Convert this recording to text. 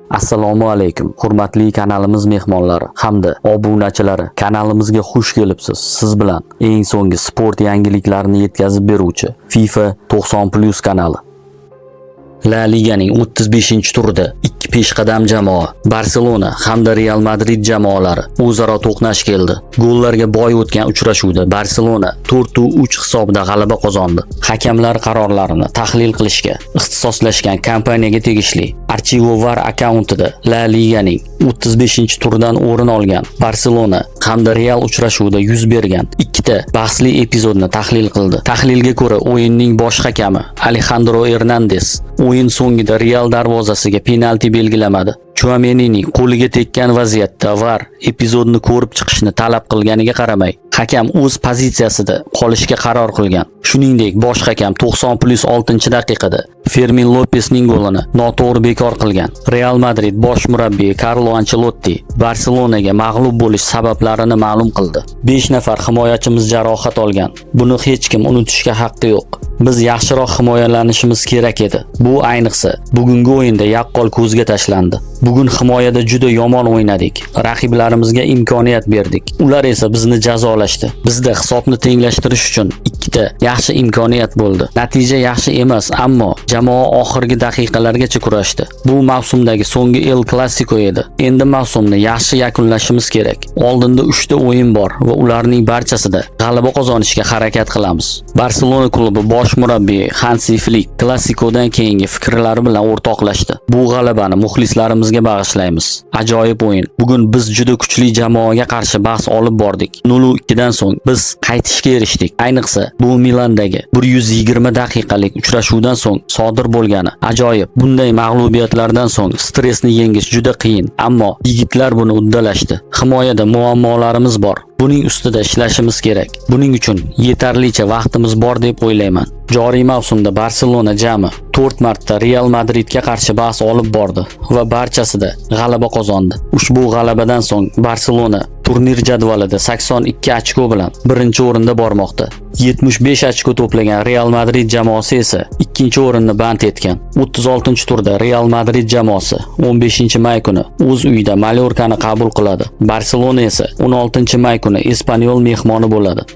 Assalomu alaykum, hurmatli kanalimiz mehmonlari hamda obunachilari. Kanalimizga xush kelibsiz. Siz bilan eng so'nggi sport yangiliklarini yetkazib beruvchi FIFA 90+ kanali. La Liganing 35-turida ikki peshqadam jamoa Barselona hamda Real Madrid jamoalari o'zaro to'qnash keldi. Gollarga boy o'tgan uchrashuvda Barselona 4-3 hisobida g'alaba qozondi. Hakamlar qarorlarini tahlil qilishga ixtisoslashgan kompaniyaga tegishli Archivo VAR akkauntida La Liganing 35-turidan o'rin olgan Barselona hamda Real uchrashuvida yuz bergan ikkita bahsli epizodni tahlil qildi. Tahlilga ko'ra, o'yinning bosh hakami Alejandro Hernandez o'yin so'ngida Real darvozasiga penalti belgilamadi. Chouamenining qo'liga tekkan vaziyatda VAR epizodni ko'rib chiqishni talab qilganiga qaramay, hakam o'z pozitsiyasida qolishga qaror qilgan. Shuningdek, bosh hakam 90+6-daqiqada Fermin Lopesning golini noto'g'ri bekor qilgan. Real Madrid bosh murabbiyi Carlo Ancelotti Barselonaga mag'lub bo'lish sabablarini ma'lum qildi. 5 nafar himoyachimiz jarohat olgan. Buni hech kim unutishga haqqi yo'q. Biz yaxshiroq himoyalanishimiz kerak edi. Bu ayniqsa bugungi o'yinda yaqqol ko'zga tashlandi. Bugun himoyada juda yomon o'ynadik. Raqiblarimizga imkoniyat berdik. Ular esa bizni jazolashdi. Bizda hisobni tenglashtirish uchun ikkita yaxshi imkoniyat bo'ldi. Natija yaxshi emas, ammo jamoa oxirgi daqiqalargacha kurashdi. Bu mavsumdagi so'nggi El Clasico edi. Endi mavsumni yaxshi yakunlashimiz kerak. Oldinda 3 ta o'yin bor va ularning barchasida g'alaba qozonishga harakat qilamiz. Barselona klubi bosh murabbiyi Hansi Flick Klasikodan keyingi fikrlari bilan o'rtoqlashdi. Bu g'alabani muxlislarimizga bag'ishlaymiz. Ajoyib o'yin. Bugun biz juda kuchli jamoaga qarshi bahs olib bordik. 0-2dan so'ng biz qaytishga erishdik. Ayniqsa bu Milandagi 120 daqiqalik uchrashuvdan so'ng sodir bo'lgani ajoyib. Bunday mag'lubiyatlardan so'ng stressni yengish juda qiyin, ammo yigitlar buni uddalashdi. Himoyada muammolarimiz bor. Buning ustida ishlashimiz kerak. Buning uchun yetarlicha vaqtimiz bor deb o'ylayman. Joriy mavsumda Barselona jami 4 marta Real Madridga qarshi bahs olib bordi va barchasida g'alaba qozondi. Ushbu g'alabadan so'ng Barselona turnir jadvalida 82 ochko bilan birinchi o'rinda bormoqda. 75 ochko to'plagan Real Madrid jamoasi esa ikkinchi o'rinni band etgan. 36-turda Real Madrid jamoasi 15-may kuni o'z uyida Mallorkani qabul qiladi. Barselona esa 16-may kuni Espanyol mehmoni bo'ladi.